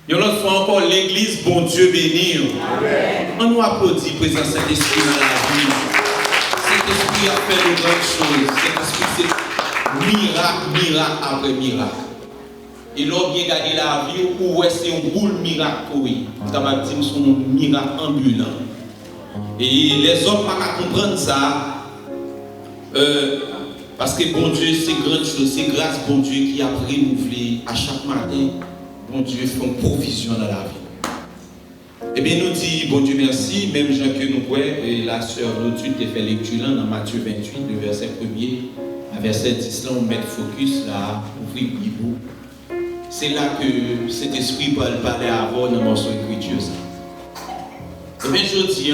Et l'autre fois encore, l'église, bon Dieu béni. On nous applaudit, présent Saint-Esprit dans la vie. Saint-Esprit a fait de grandes choses. Saint-Esprit, c'est miracle après miracle. Et l'on bien gagné la vie, ou c'est un boule miracle pour lui. Ça m'a dit, c'est un miracle ambulant. Et les hommes pas qu'à comprendre ça. Parce que bon Dieu, c'est grande chose, c'est grâce bon Dieu qui a renouvelé à chaque matin. Bon Dieu fait une provision dans la vie. Eh bien, nous dit, bon Dieu merci, même gens que nous voyons, et la sœur Lotude qui fait lecture là, dans Matthieu 28, le verset 1er, à verset 10, là, on met le focus là, ouvrir le Bible. C'est là que cet esprit peut parler avant dans notre écriture. Eh bien, je dis,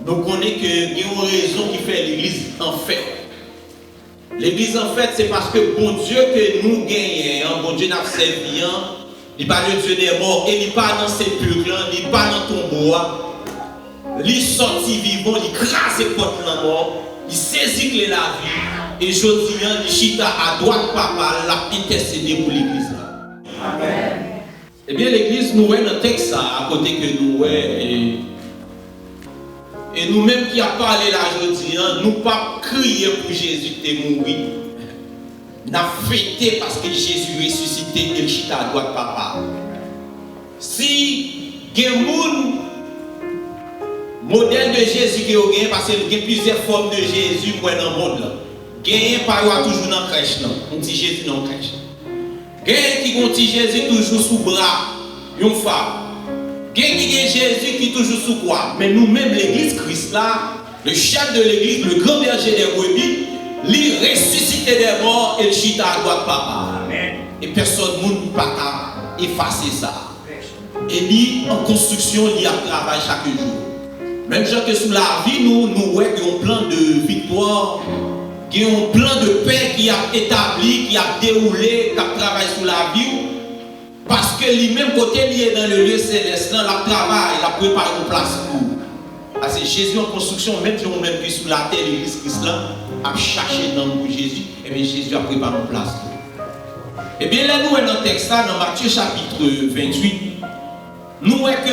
nous connaissons qu'il y a une raison qui fait l'église en fait. L'église en fait, c'est parce que bon Dieu que nous gagnons, bon Dieu n'a pas servi, il n'est pas le Dieu des morts, et il n'est pas dans ces sépulcre, il n'est pas dans ton bois. Il sorti vivant, il crase les portes de la mort, il saisit la vie, et je dis, il chita à droite papa, la intercédé pour l'église. Amen. Eh bien, l'église, nous voyons un texte à côté que nous voyons. Et nous-mêmes qui avons parlé là aujourd'hui, nous ne pas crier pour Jésus qui est mort. Nous avons fêté parce que Jésus ressuscité et le chita à droite papa. Si il y a un modèle de Jésus qui est gagné, parce qu'il y a plusieurs formes de Jésus dans le monde. Gagné par toujours dans la crèche, on dit Jésus dans la crèche. Gagné qui dit Jésus toujours sous bras, une femme. Il y a Jésus qui est toujours sous quoi? Mais nous-mêmes, l'église Christ là, le chef de l'église, le grand berger des brebis, il ressuscité des morts et le chita à droite papa. Amen. Et personne ne peut pas effacer ça. Et lui, en construction, il a travail chaque jour. Même chose que sous la vie, nous voyons un plan de victoire, il y a un plan de paix qui a établi, qui a déroulé, qui a travaillé sous la vie. Parce que lui-même, côté lié dans le lieu céleste, là, la travail, il a préparé une place pour. Parce que Jésus en construction, même si on même qui sous la terre, l'église Christ là, a cherché dans le Jésus, et bien Jésus a préparé une place pour. Et bien là, nous, dans le texte, dans Matthieu chapitre 28, nous voyons que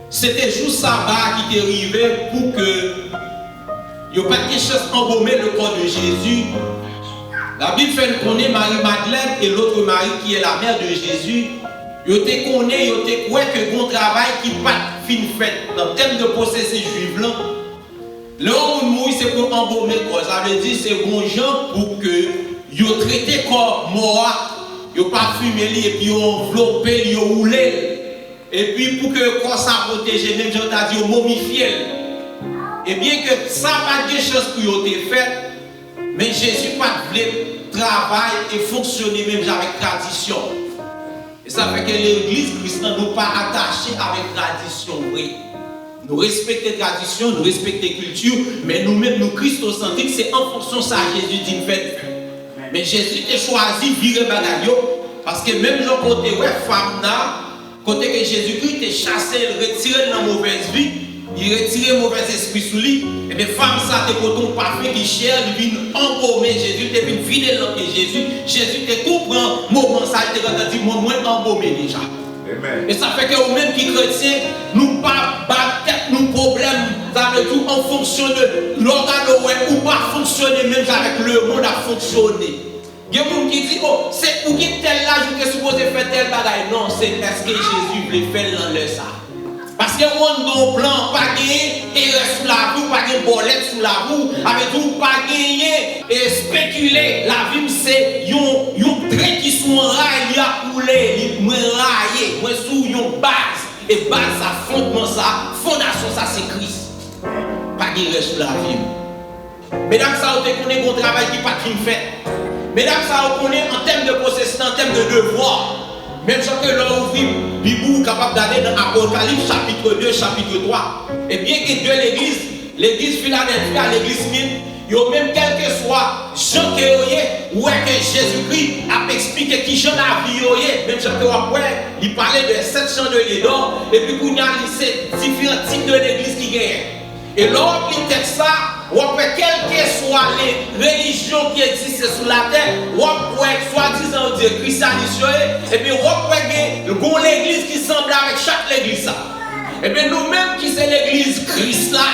c'était juste sabbat qui est arrivé pour que il n'y ait pas quelque chose embaumer le corps de Jésus. La Bible fait connaître Marie-Madeleine et l'autre Marie qui est la mère de Jésus. Ils te connaissent, ils te croient que bon travail qui pas fin fait dans le thème de possesser juif là. Le homme mouille c'est pour embaumer le corps. Ça veut dire c'est bon gens pour que ils traitent corps mort, ils pas fumé et puis ils enveloppé, ils roulé. Et puis pour que le corps soit protégé, même j'en ai dit momifié. Et bien que ça pas des choses pour y fait. Mais Jésus pas voulait travailler et fonctionner même avec tradition. Et ça fait que l'église Christ nous pas attachés avec tradition. Oui. Nous respectons les traditions, nous respectons les cultures, mais nous-mêmes, nous christocentriques, c'est en fonction de ça Jésus dit une fête. Mais Jésus a choisi de virer bagaille parce que même le côté ouais, femme là, côté que Jésus-Christ est chassé, retiré dans la mauvaise vie. Il retire le mauvais esprit sous lui. Et bien, femme, ça, t'es coton parfait qui cher, il vient embaumer Jésus, il vient vider l'homme de Jésus. Jésus te comprend, moment ça, il te dit, moi, embaumé déjà. Amen. Et ça fait que nous-mêmes qui chrétiens, nous pas battre nous problèmes, ça veut dire en fonction de l'organe ou pas fonctionner, même avec le monde à fonctionner. Il y a des gens qui disent, oh, c'est pour qui tel là, je suis supposé faire tel bagaille. Non, c'est parce que Jésus voulait faire dans le ça. Parce que mon plan, pas gagné, et sous la boue, pas gagné bolette sous la boue, avec tout, pas gagné, et spéculer. La vie, c'est un trait qui sont raillés à couler, moi raillé, moi sous une base. Et base, ça, fondement, ça, fondation, ça, c'est Christ. Pas gagné sous la vie. Mesdames, ça, vous connaissez mon travail qui pas qui me fait. Mesdames, ça, vous connaissez en termes de possession, en termes de devoir. Même si que l'on ouvre Bible capable d'aller dans Apocalypse chapitre 2, chapitre 3. Et bien que de l'église Philadelphie à l'église Smith, il y a même quel que soit Jean qui ou que Jésus-Christ a expliqué qui Jean la vie, même si après, il parlait de 7 chandeliers d'or, et puis il y a ces différents types de l'église qui gagnent. Et l'autre, il texte ça, ou après quelles que soient les religions qui existent sur la terre, ou après soi-disant dire christianisme, et puis ou après l'église qui semble avec chaque église. Et bien nous-mêmes qui c'est l'église Christ là,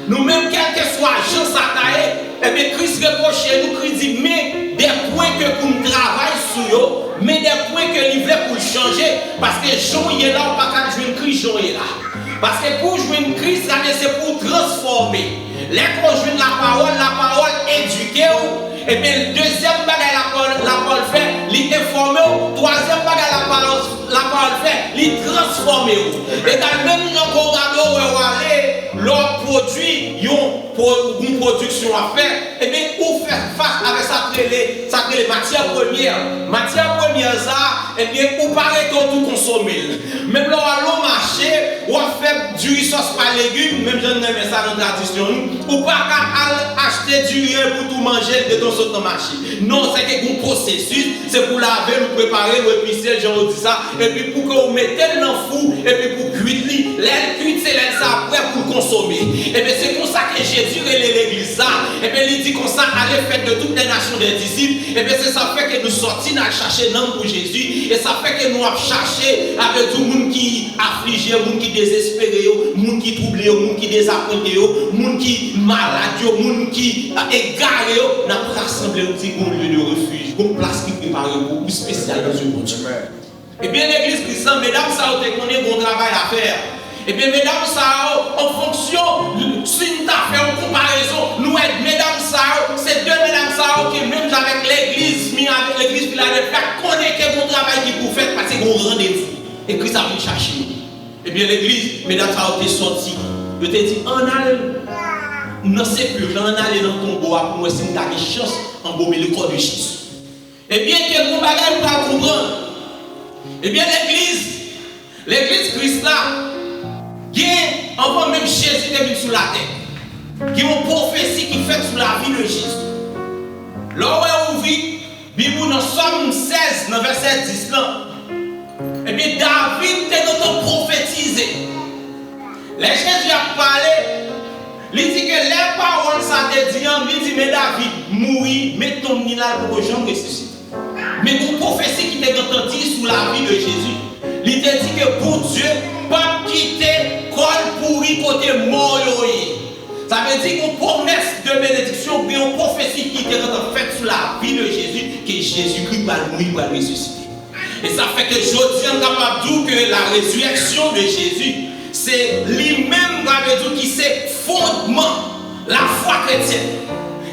nous-mêmes quel que soit Jean Sataï, et bien Christ reproche nous, Christ dit, mais des points que pour nous travailler sur eux, mais des points que nous voulons pour changer, parce que Jean est là, ou pas qu'à jouer une Christ, Jean est là. Parce que pour jouer une Christ, c'est pour transformer. Les qu'on joue la parole éduquée, et bien le deuxième bagage la parole fait, l'informer, troisième bagage la parole fait, l'intransformer. Et dans même dans le leur produit, une production à faire, et bien ou faire face avec sa matière première. Matière première, ça, et bien ou paraît tout consommer. Même là, au marché, ou faire du riz sauce par légumes, même je ne mets ça dans la tradition, ou pas acheter du riz pour tout manger de ton saut dans le marché. Non, c'est un processus, c'est pour laver, nous préparer, nous épicer, j'en dis ça, et puis pour que vous mettez dans le four, et puis pour cuire, l'air cuite, c'est l'air ça après pour consommer. Et bien c'est comme ça que Jésus relève l'église ça, et bien il dit comme ça, allez faire de toutes les nations des disciples, et bien c'est ça fait que nous sortis à chercher l'homme pour Jésus, et ça fait que nous avons cherché avec tout le monde qui affligé, le monde qui désespéré, le monde qui troublé, le monde qui désappointé, le monde qui malade, le monde qui égaré, nous avons rassemblé un petit lieu de refuge, une place qui prépare beaucoup spécial dans ce monde. Et bien l'église chrétienne, mesdames, ça vous connaissez bon travail à faire. Et bien mesdames, ça en fonction, si nous avons fait une comparaison, nous aidons mesdames, ça, c'est deux mesdames, ça qui même avec l'église, avec l'église Philadelphia, connaissent que bon travail qui vous faites parce que vous rendez-vous. Et Christ a venu chercher. Et bien l'église, mesdames, ça a été sorti. Je t'ai dit, on allait dans le sépulcre, on allait dans le tombeau pour nous, si nous avons chance d'embaumer le corps de Jésus. Et bien que mon bagage pas comprendre. Et bien l'église Christ là, avant même Jésus est venu sur la terre. Il y a une prophétie qui fait sur la vie de Jésus. Là où on vit, Bible dans Somme 16, dans verset 10 là. Et bien David était dans prophétisé. Les Jésus a parlé, il dit que les paroles ça te dit, il dit mais David mourit, mais ton là pour Jean ressuscite. Mais une prophétie qui était entendue sur la vie de Jésus, il te dit que pour Dieu, pas quitter col pourri côté mort. Ça veut dire qu'une promesse de bénédiction, bien une prophétie qui était faite sur la vie de Jésus, que Jésus-Christ va mourir, va ressusciter. Et ça fait que je dis capable de dire que la résurrection de Jésus, c'est lui-même qui c'est fondement la foi chrétienne.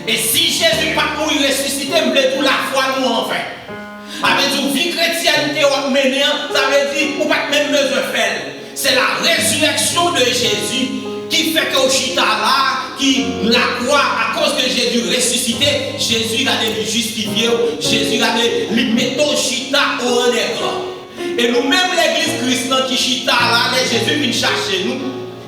Et si Jésus n'est pas mourir ressuscité, me dit tout la foi nous en fait. Avec une vie chrétienne, ça veut dire qu'on pas même besoin de faire. C'est la résurrection de Jésus qui fait que au chita là, qui la croix à cause de Jésus ressuscité, Jésus a été justifié, Jésus a été mis au chita au rendez-vous. Et nous-mêmes, l'église chrétienne qui chita là, Jésus vient chercher nous.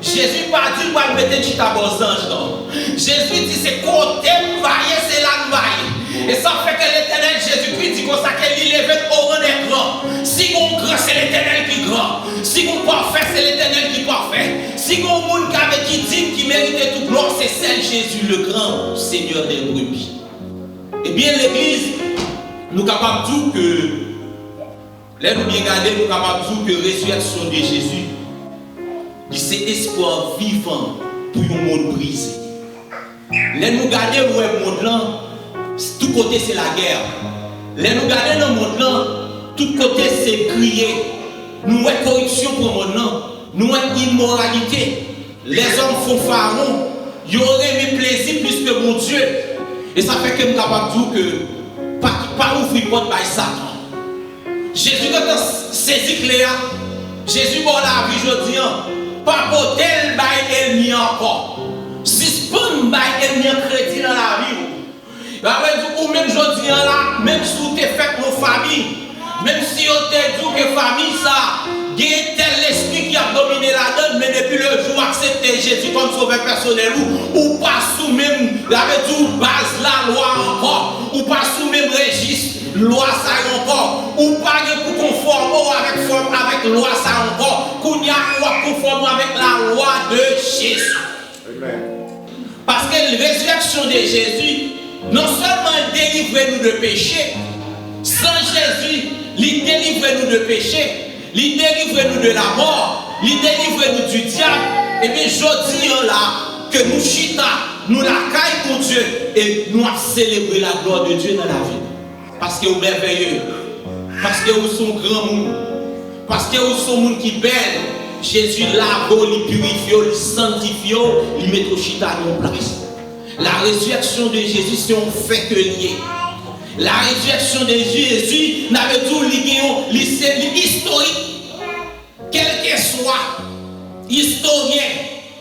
Jésus pas dit qu'on va mettre chita aux anges. Non. Jésus dit c'est côté vaillé, c'est là vaillé. Et ça fait que l'éternel Jésus-Christ dit qu'on s'appelle l'élevé au rendez-vous. Si on grand, c'est l'éternel qui grand. Si on parfait, c'est l'éternel qui parfait. Si on monde qui dit qui mérite toute gloire, c'est celle Jésus, le grand Seigneur des brebis. Eh bien, l'église, nous sommes capables de dire que, là nous bien garder, nous sommes capables de dire que la résurrection de Jésus, c'est espoir vivant pour un monde brisé. Là nous regardons le monde là, tout côté c'est la guerre. Là nous regardons dans le monde là, tout côté c'est crier. Nous avons corruption pour le monde là. Nous avons immoralité. Les hommes font pharaon. Ils auraient mis plaisir plus que mon Dieu. Et ça fait que nous sommes capables de dire que pas ouvrir porte par Satan. Jésus quand saisi Cléa, Jésus pour la vie je dis pas porter le bail ennemi encore. Suspendre bail ennemi crédit dans la vie. Ou même je dis là, même si tu es fait mon famille, même si on te dit que famille ça, il y a tel esprit qui a dominé la donne, mais depuis le jour accepté Jésus comme sauveur personnel, ou pas sous même, avec tout base la loi encore, ou pas sous même registre, loi ça encore, ou pas pour conformer avec loi ça encore, qu'on y a conformer avec la loi de Jésus. Amen. Parce que la résurrection de Jésus, non seulement délivre nous de péché, sans Jésus, il délivre nous de péché, il délivre nous de la mort, il délivre nous du diable. Et bien, je dis là que nous chita, nous la caille pour Dieu et nous avons célébré la gloire de Dieu dans la vie. Parce que vous êtes merveilleux, parce que vous êtes grand monde, parce que vous êtes monde qui est belle. Jésus lave, il purifie, il sanctifie, il met au chita en place. La résurrection de Jésus, c'est un fait que lié. La résurrection de Jésus n'avait tout lié, c'est historique. Quel que soit historien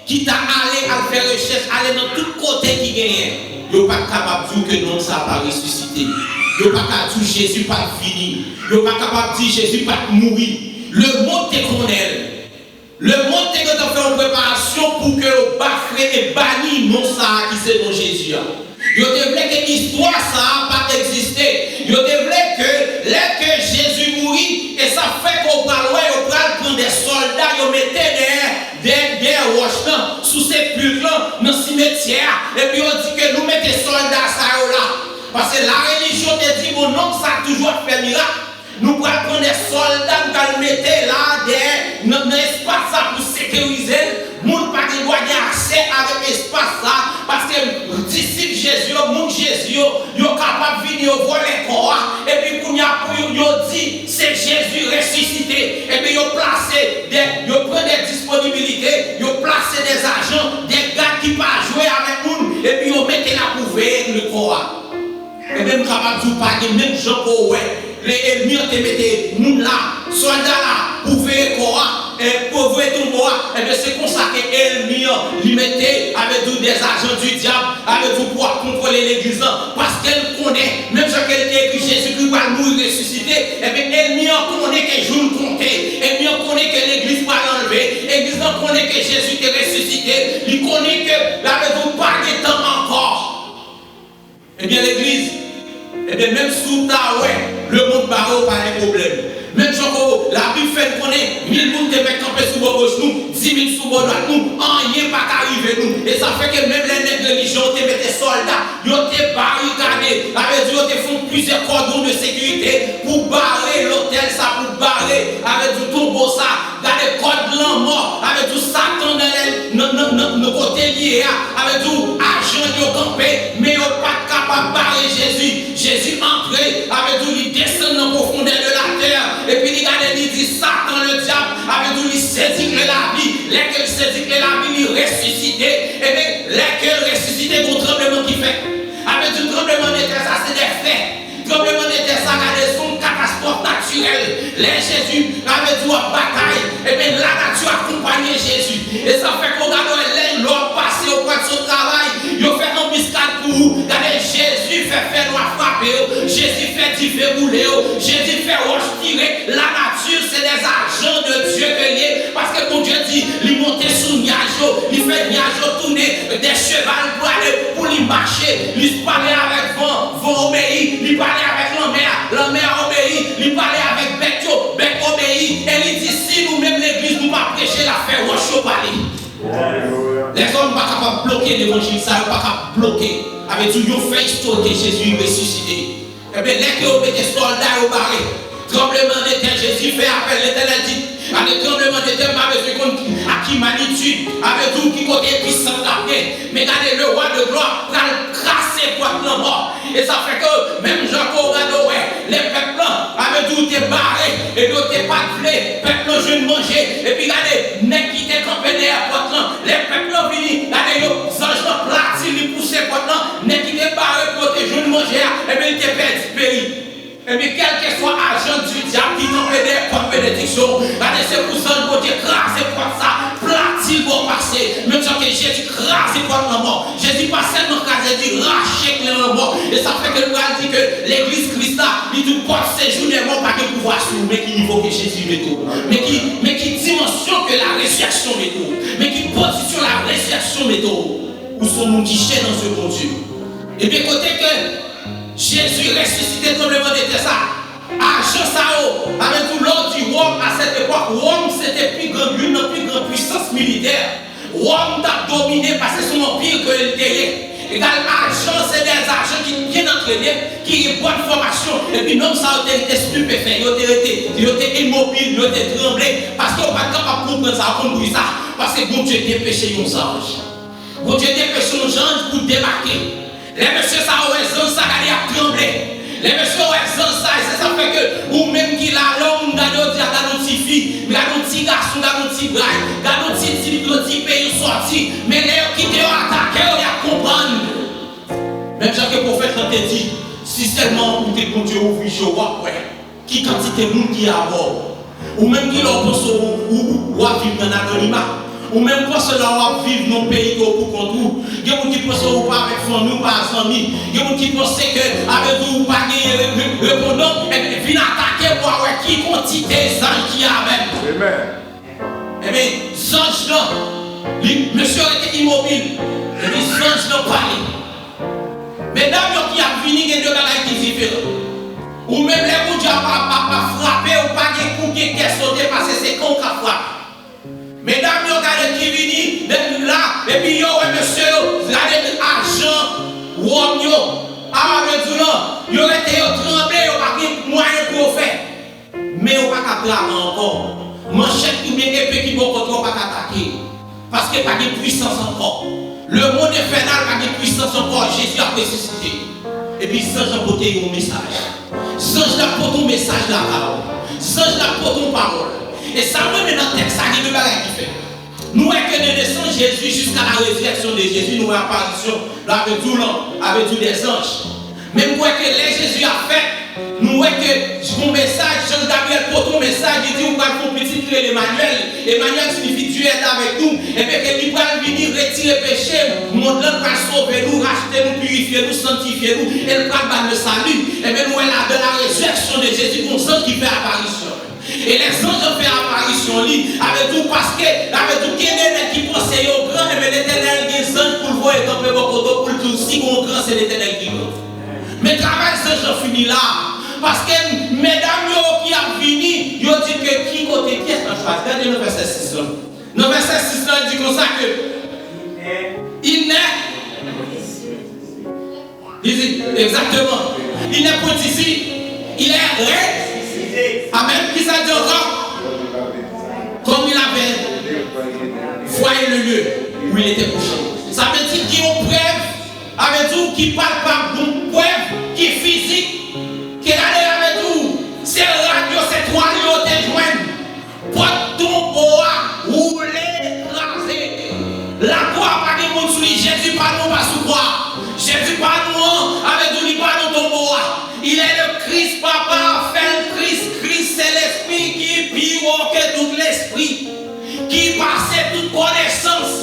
qui t'a allé à faire recherche, aller dans tout côté qui gagne, il n'est pas capable de dire que non, ça n'a pas ressuscité. Il n'est pas capable de dire que Jésus pas fini. Il n'est pas capable de dire que Jésus pas mourir. Le monde te connaît. Le monde te fait une préparation pour que vous baffrez et banni non ça qui c'est dans Jésus. Vous devez que l'histoire ça n'a pas existé. Vous devez que là que Jésus mourit, et ça fait qu'on va loin, on va prendre des soldats, on mettait des roches sous ces purs-là, dans le cimetière, et puis on dit que nous mettons des soldats ça là. Parce que la religion te dit mon nom, ça a toujours fait miracle. Nous pouvons prendre des soldats, nous allons mettre là dans l'espace pour sécuriser. Nous ne pouvons pas avoir accès à l'espace là. Parce que les disciples Jésus, les gens Jésus, ils sont capables de venir voir les corps. Et puis, pour nous dit, c'est Jésus ressuscité. Et puis, ils ont placé, ils ont pris des disponibilités, ils ont placé des agents, des gars qui ne peuvent pas jouer avec nous. Et puis, ils ont mis la pour veiller le corps. Et même capable de parler, même gens pour les ennemis ont mis nous là, soldats là, pour veiller corps, et pour veiller tout corps. Et bien c'est comme ça que l'ennemi lui mettait avec des agents du diable, avec vous pour contrôler l'église. Parce qu'elle connaît, même si elle était écrit Jésus-Christ va mourir ressuscité, et bien l'ennemi connaît que jour comptait, l'ennemi connaît que l'église va l'enlever, l'église connaît que Jésus est ressuscité, il connaît que là, vous pas de temps encore. Et bien l'église, et bien même sous ta le monde barreau pas un problème. Même si la Bible fait qu'on est 1000 personnes qui mettent campé sous vos gauche nous, 10 000 sous vos droite nous, rien pas qu'arriver nous. Et ça fait que même les religions te mettent des soldats, ils ont été barricadés, avec Dieu ils font plusieurs cordons de sécurité pour barrer l'hôtel, ça pour barrer, avec du tombeau ça, dans les cordes blancs morts, avec tout Satan dans nos côtés liés, avec tout argent qui ont campé, mais ils n'ont pas capable de barrer Jésus. Jésus entré, avec tout il descend dans la profondeur de la terre. Et puis il regarde et il dit Satan le diable, avec tout il saisit que la vie, lesquels saisit que la vie, il ressuscité. Et bien, lesquels ressuscité pour le tremblement qui fait. Avec du tremblement de terre, ça c'est des faits. Tremblement de terre, ça a des sons catastrophes naturelles. Les Jésus, avec du bataille, et bien la nature accompagne Jésus. Et ça fait qu'on regarde l'homme passer au point de son travail, il fait un embuscade pour vous. Regardez, Jésus fait noir frapper, Jésus fait differ rouler, Jésus fait roche tirer. La nature, c'est des agents de Dieu que parce que mon Dieu dit, il monte sous nuage, il fait nuage tourner des chevals pour aller pour lui marcher, il parlait avec vent, vent obéit, il parlait avec la mer obéit, il parlait avec bec obéit, et il dit si nous-mêmes l'église nous pas prêcher la faire roche au palais. Les hommes ne sont pas capables de bloquer l'évangile, ça ne sont pas capables de bloquer. Avec tout, ils ont fait histoire que Jésus est ressuscité. Et bien, les qui ont mis des soldats au barré, tremblement de terre, Jésus fait appel, l'Éternel dit, avec tremblement de terre, avec à qui magnitude, avec tout qui côté puissant la paix. Mais regardez, le roi de gloire va crasser pour la mort. Et ça fait que même Jacob a les peuples, avec tout, t'es barré, et d'autres t'es pas clé, peuple, je ne manger. Et puis regardez, n'est qui t'es campé derrière la porte, les peuples venus, regardez, les anges platis, ils poussent la porte, n'est qui t'es barré pour tes jours de manger, et bien il t'est perdu, péri. Et bien, quel que soit agent du diable qui t'en fait des bonnes bénédictions, regardez, c'est pour ça que Dieu crase pour ça, platil pour passer. Même si Jésus crase pour la mort. Jésus passait dans le cas, il dit racher la mort. Et ça fait que nous avons dit que l'église Christ, il dit porte ses jours des morts, pas de pouvoir sur mais qui niveau que Jésus met tout. Mais qui dimension que la résurrection met tout. Mais qui position la résurrection met tout. Où sont nous qui cherchent dans ce bon Dieu. Et bien, côté que Jésus ressuscité tremblement de terre ça. Agent Sao, avec tout l'ordre du Rome à cette époque, Rome c'était plus grande puissance militaire. Rome t'a dominé parce que c'est son empire que le était. Égal argent, c'est des agents qui sont bien entraînés, qui ont une bonne formation. Et puis, non, ça a été stupéfait, ils ont été immobiles, ils ont été tremblés. Parce qu'on n'est pas capable de comprendre ça, pour ça. Parce que bon Dieu dépêché nos anges. Bon Dieu dépêché nos anges pour débarquer. Les messieurs, ça a raison, ça a tremblé. Les messieurs, ça, et ça fait que, ou même qu'il a l'homme, dans notre petite fille, dans notre petit garçon, dans notre petit braille, dans notre petit pays sorti, mais les qui t'ont attaqué, on y a comprendre. Même Jacques le prophète t'a dit, si seulement vous êtes bon Dieu ouvrir chez vous, qui quantité de monde qui est à bord, ou même qui leur pense ou vivre dans l'anonymat. Ou même pas cela vivre dans le pays pour contre vous. Il y a des gens qui pensent que vous pas avec famille ou pas avec famille. Il y a des gens qui pensent que avec vous pas gagner le condom et puis venir attaquer pour voir qui quantité d'anges qui a même. Amen. Eh bien, anges là, monsieur était immobile. Et puis anges là parlé. Mesdames qui a fini, il y a deux bagages qui différents. Ou même les gens qui n'ont pas frappé ou pas gagné coup qui est sauté parce que c'est con qui a frappé. Mesdames, vous regardez qui vient là, et puis monsieur, vous regardez l'argent, vous avez été tremblé, vous n'avez pas moyen pour faire. Mais vous n'avez pas de encore. Manchette ou bien épée qui vont contre, vous n'avez pas attaquer. Parce qu'il n'y a pas de puissance encore. Le monde infernal n'a pas de puissance encore. Jésus a ressuscité. Et puis, sans apporter un message. Sans apporter un message de la parole. Sans apporter une parole. Et ça, même dans le texte, ça arrive de bagaille qui fait. Nous, avec la naissance de Jésus jusqu'à la résurrection de Jésus, nous avons apparition avec tout l'homme, avec tous les anges. Même pour que les Jésus a fait, nous voyons que mon message, Jean Gabriel pour ton message, il dit, on va faire un petit créer l'Emmanuel. Emmanuel signifie Dieu est avec nous. Et bien qu'il va venir retirer le péché, mon Dieu va sauver nous, racheter nous, purifier nous, sanctifier nous, et le va le salut. Et bien nous, elle a de la résurrection de Jésus, comme ça qui fait apparition. Et les anges ont fait apparition avec tout parce que, avec tout qui pensait au grand, mais l'éternel qui est ange pour le voir et camper pour le tout, si on grand, c'est l'éternel qui grand. Mais travail, ces gens fini là. Parce que, mesdames, qui ont fini, ils ont dit que qui côté qui est en choix. Regardez le verset 6 là. Le verset 6 là dit comme ça que il n'est. Il dit exactement. Il n'est point ici. Il est ressuscité. Amen. Qui ça dit encore? Comme il avait voyé le lieu où il était couché. Ça veut dire qu'il y a une preuve, avec tout, qui parle pas d'une preuve, qui est physique, qui est allé avec tout. C'est radio, c'est toi, qui te joignent. Porte ton bois, rouler, écraser. La croix, pas de monde sous lui. Jésus, pas nous, pas sous quoi. Jésus, pas nous, avec tout, il pas dans ton bois. Il est le Christ, papa, fait le Christ. Christ, c'est l'esprit qui pivote tout l'esprit, qui passe toute connaissance.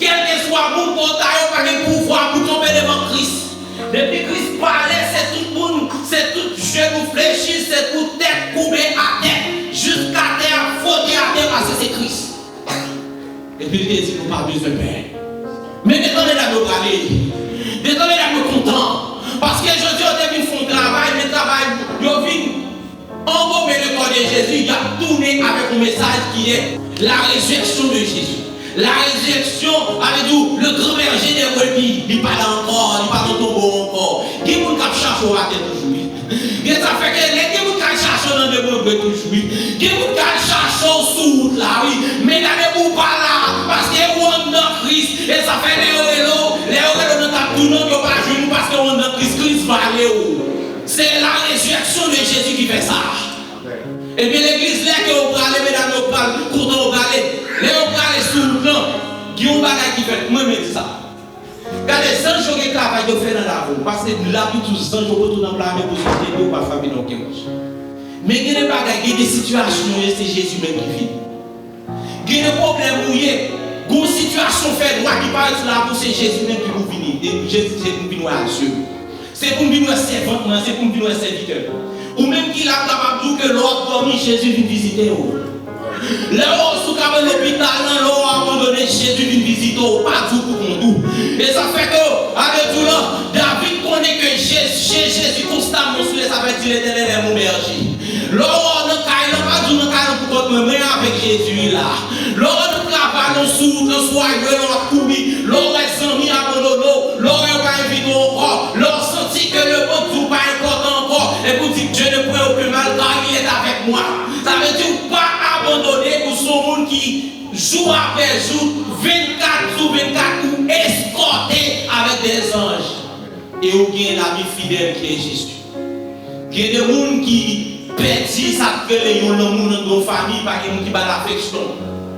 Quel que soit mon portail, pas de pouvoir pour tomber devant Christ. Depuis Christ parlait, c'est tout le monde, c'est tout genou fléchi, c'est toute tête courbée à terre, jusqu'à terre, fauté à terre, parce que c'est Christ. Et puis il dit, nous pas besoin de paix. Mais désormais, là, nous parler. Désormais, là, nous content. Parce que je dis, on devine son travail, mais travail, il vient en gros, mais le corps de Jésus, il a tourné avec un message qui est la résurrection de Jésus. La résurrection avec nous, le grand berger des brebis, il parle encore, il parle au tombeau encore. Qui est-ce qui cherche au raté toujours? Et ça fait que les gens qui cherchent dans le brebis toujours. Qui est-ce qui cherche sous là, oui. Mais n'allez-vous pas là, parce que vous êtes dans Christ. Et ça fait les oreilles dans ta tournée, ils ne pas jouer parce que vous êtes dans Christ, Christ va aller où? C'est la résurrection de Jésus qui fait ça. Et bien l'église là que vous parlez, mesdames, vous parlez, pourtant vous parlez. Les vous parlez sous le plan, qui ont bagage qui fait, moi je dis ça. Quand les anges qui travaillent, ils font dans la vie. Parce que là, tous les anges retournent dans la vie pour se dire, ils ne pas famille dans le mais il y a des bagages, il y a des situations, c'est Jésus même qui vit. Il y a des problèmes où il y a une situation fait droit qui parle sur la bouche, c'est Jésus même qui vous vient. Et Jésus, c'est pour venir à Dieu. C'est pour venir à servant, c'est pour venir à serviteur. Ou même qu'il a capable de dire que l'autre dormi, Jésus vient visiter. Là, sous l'hôpital, l'eau abandonné, Jésus vient visiter, pas tout pour nous. Et ça fait que, avec tout là, David connaît que Jésus constamment sur les affaires de l'éternel est mon berger. L'eau, on ne caille pas du pour contre moi avec Jésus là. L'eau, on ne va dans sous, dans soirée, dans courir, l'or est amis abandonné, l'or est pas invité encore, l'or senti que le bon tout pas important encore, et vous dites Dieu ne prend aucun mal car il est avec moi. Ça veut dire pas abandonner pour son monde qui jour après jour, 24 sur 24, ou escorté avec des anges. Et vous avez l'ami fidèle qui est Jésus. Il y a des gens qui perdent ça que les gens dans nos familles, pas des gens qui ont l'affection.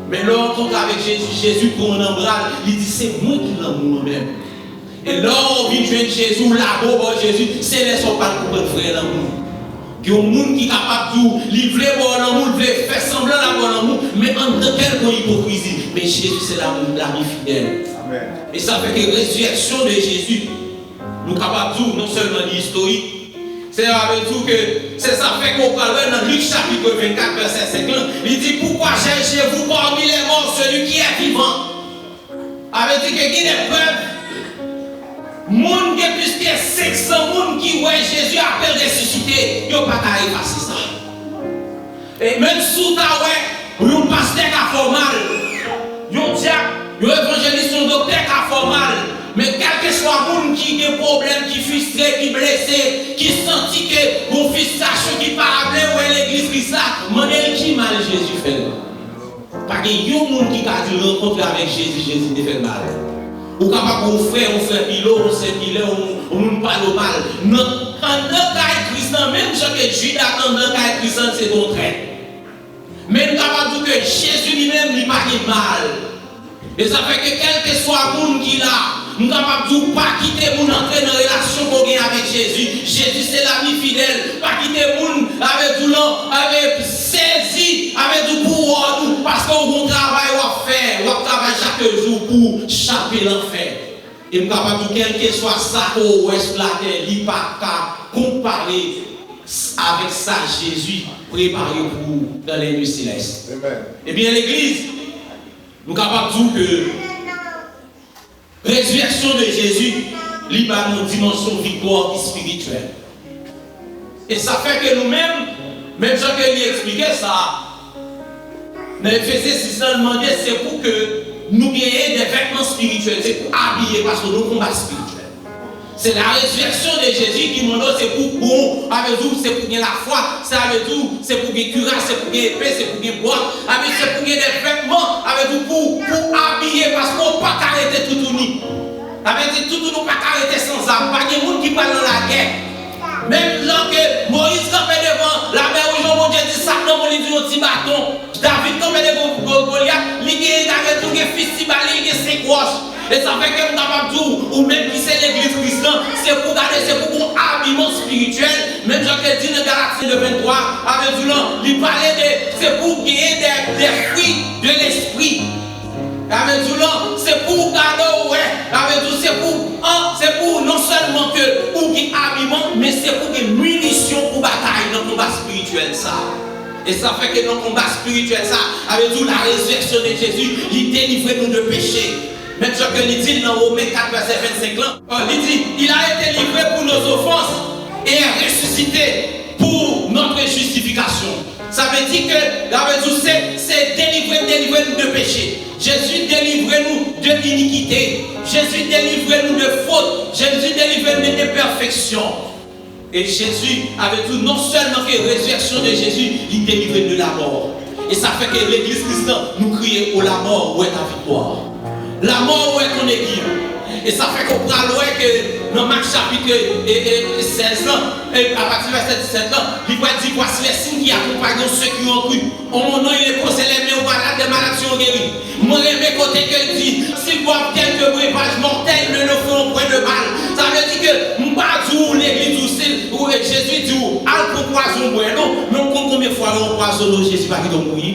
Mais là, on rencontre avec Jésus, Jésus pour un embrase, il dit c'est moi qui l'amour même. Et là, on vient joindre Jésus, là-bas, Jésus, c'est les gens pas pour frère l'amour. Il y a des gens qui sont capables de livrer bon amour, de faire semblant d'avoir l'amour, mais en tant qu'elle hypocrisie. Mais Jésus, c'est l'ami fidèle. Amen. Et ça fait que la résurrection de Jésus, nous sommes capables de dire, non seulement l'historique, c'est avec tout que c'est ça fait qu'on parle dans Luc chapitre 24, verset 50. Il dit pourquoi cherchez-vous parmi les morts celui qui est vivant? Avec dit que qui des preuves, monde qui plus que 500 personnes qui voient Jésus après ressuscité, ils n'ont pas qu'à effacer ça. Et même sous ta ouais, un pasteur qui a fait mal, un diable, un évangéliste, un docteur qui a fait mal. Mais quel que soit le monde qui a des problèmes, qui est frustré, qui est blessé, qui sentit que mon fils sache qui parle ou l'église qui ça, modèle qui mal Jésus fait. Parce qu'il y a un monde qui a dû rencontrer avec Jésus, Jésus te fait mal. Ou capable de faire pilot, on sait pilot, on ne parle mal. En tant que Christ, même ce que Judas en tant que Christ, c'est contraire. Mais nous sommes capables de dire que Jésus lui-même n'a pas de mal. Et ça fait que quel que soit le monde qui l'a, nous sommes capables de pas quitter mon entrer dans la relation qu'on a avec Jésus. Jésus c'est l'ami fidèle. Pas quitter mon avec tout l'an, avec saisi, avec tout pouvoir, parce qu'on travail à faire, on travaille chaque jour pour chapper l'enfer. Et nous sommes capables de quel que soit ça au ouest de la terre, il n'y a pas qu'à comparer avec ça Jésus préparé pour dans les nuits célestes. Eh bien l'église, nous sommes capables de dire que résurrection de Jésus, il a une dimension victoire spirituelle. Et ça fait que nous-mêmes, même si il expliquait ça, dans Éphésiens 6, il demandait c'est pour que nous ayons des vêtements spirituels, c'est pour habiller parce que nous combat spirituel. C'est la résurrection de Jésus qui nous donne, c'est pour bon, avec vous, c'est pour gagner la foi, c'est avec vous, c'est pour gagner courage, c'est pour gagner épée, c'est pour gagner bois, c'est pour gagner des vêtements, avec vous, pour habiller, parce qu'on ne peut pas arrêter tout uni. Avec tout nous pas arrêter sans armes, pas de monde qui parle dans la guerre. Même là que Moïse campait devant la mer où Jean Dieu dit ça, non, on lui dit un petit bâton. David campait devant Goliath, il y a tout un festival, il y a 5 roches. Et ça fait que nous avons dit, ou même qui c'est l'église chrétienne, c'est pour garder, c'est pour un habillement spirituel. Même Jacques dit dans Galatie 23, avec du nom, il parlait de, c'est pour gagner des fruits de l'esprit. Avec du nom, c'est pour garder, ouais, avec tout, c'est pour non seulement que pour gagner habillement, mais c'est pour gagner munitions pour bataille dans le combat spirituel, ça. Et ça fait que dans le combat spirituel, ça, avec tout la résurrection de Jésus, il délivre nous de péché. Même ce que il dit dans Romains 4, verset 25, il dit, il a été livré pour nos offenses et est ressuscité pour notre justification. Ça veut dire que c'est délivrer nous de péché. Jésus délivre nous de l'iniquité. Jésus délivre nous de faute. Jésus délivre nous de perfection. Et Jésus, avec tout, non seulement que la résurrection de Jésus, il délivre de la mort. Et ça fait que l'église chrétienne nous crie pour la mort, où est ta victoire? La mort, où est ton équipe? Et ça fait qu'on prend loin que dans Marc chapitre 16 ans, et à partir du verset 17 ans, il va dire voici les signes qui accompagnent ceux qui ont cru. En mon nom, il est posé les mains aux malades, des malades sont guéris. Moi, les côtés qu'il dit, s'ils voient quelques breuvages mortels, ne le feront point de mal. Ça veut dire que, nous l'église où Jésus dit, al pour poison, non, mais on compte combien de fois on poisonne Jésus pas qui doit mourir.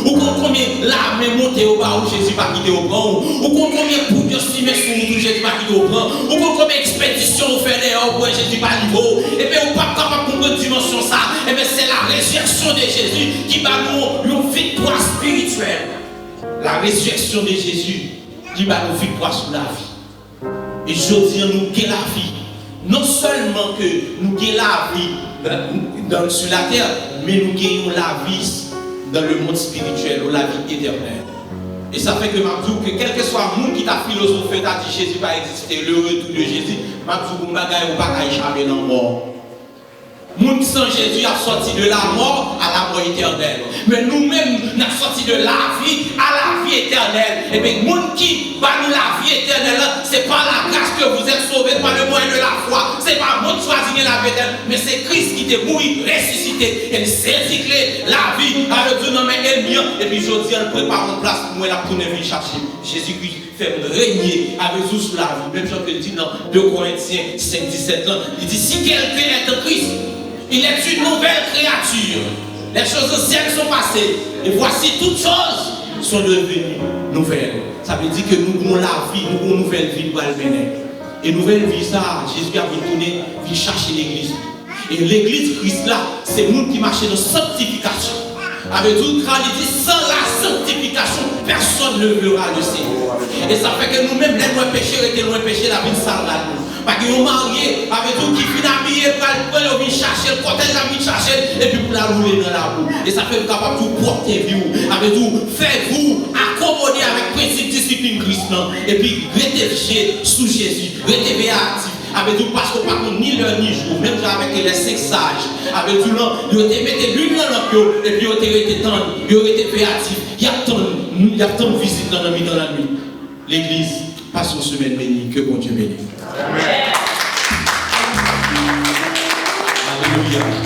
Ou combien l'armée montée au bas où Jésus pas quitté au grand. Ou combien pour Dieu s'y met sur nous Jésus pas quitté au grand. Ou combien expédition on fait dehors pour Jésus pas niveau. Et bien on pas capable pour une dimension ça. Et bien c'est la résurrection de Jésus qui va nous une victoire spirituelle. La résurrection de Jésus qui va nous victoire sur la vie. Et je dis nous que la vie. Non seulement que nous gagnons la vie sur la terre, mais nous gagnons la vie dans le monde spirituel ou la vie éternelle. Et ça fait que Mabdou, que quel que soit le monde qui t'a philosophé, t'a dit Jésus va exister, le retour de Jésus, Mabdou, bagaille ou pas échapper dans la mort. Moun sans Jésus a sorti de la mort à la mort éternelle. Mais nous-mêmes, nous sommes sortis de la vie à la vie éternelle. Et bien, moun qui va nous la vie éternelle, c'est pas la grâce que vous êtes sauvés par le moyen de la foi. C'est pas moun choisir la vie éternelle, mais c'est Christ qui t'est mort, ressuscité. Et c'est la vie. Alors, Dieu non mais ennemi. Et puis, je dis, on prépare une place pour moi, la première vie chercher. Jésus-Christ fait régner avec vous sur la vie. Même chose que dit dans 2 Corinthiens 5, 17 ans. Il dit, si quelqu'un est en Christ, il est une nouvelle créature. Les choses anciennes sont passées. Et voici toutes choses sont devenues nouvelles. Ça veut dire que nous avons la vie, nous avons une nouvelle vie pour le mener. Et nouvelle vie, ça, Jésus a tourné, vient chercher l'église. Et l'église Christ là, c'est nous qui marchons dans la sanctification. Avec tout, quand il dit sans la sanctification, personne ne verra le Seigneur. Et ça fait que nous-mêmes, les loin péchés, la vie sale là. Parce que nous mariés avec tout qui finit habillé, pour aller chercher le cortège, la chercher, et puis pour la rouler dans la boue. Et ça fait que capable de porter vous, avec tout, faites-vous accommoder avec principe discipline Christ, et puis restez sous Jésus, restez actif. Avec tout, parce que pas ni l'heure ni jour, même avec les 5 sages, avec tout, ils ont été l'une dans l'autre, et puis ils ont été tendus, ils ont été créatifs. Il y a tant de visites dans la nuit. L'église passe une semaine bénie, que bon Dieu bénisse. Alléluia.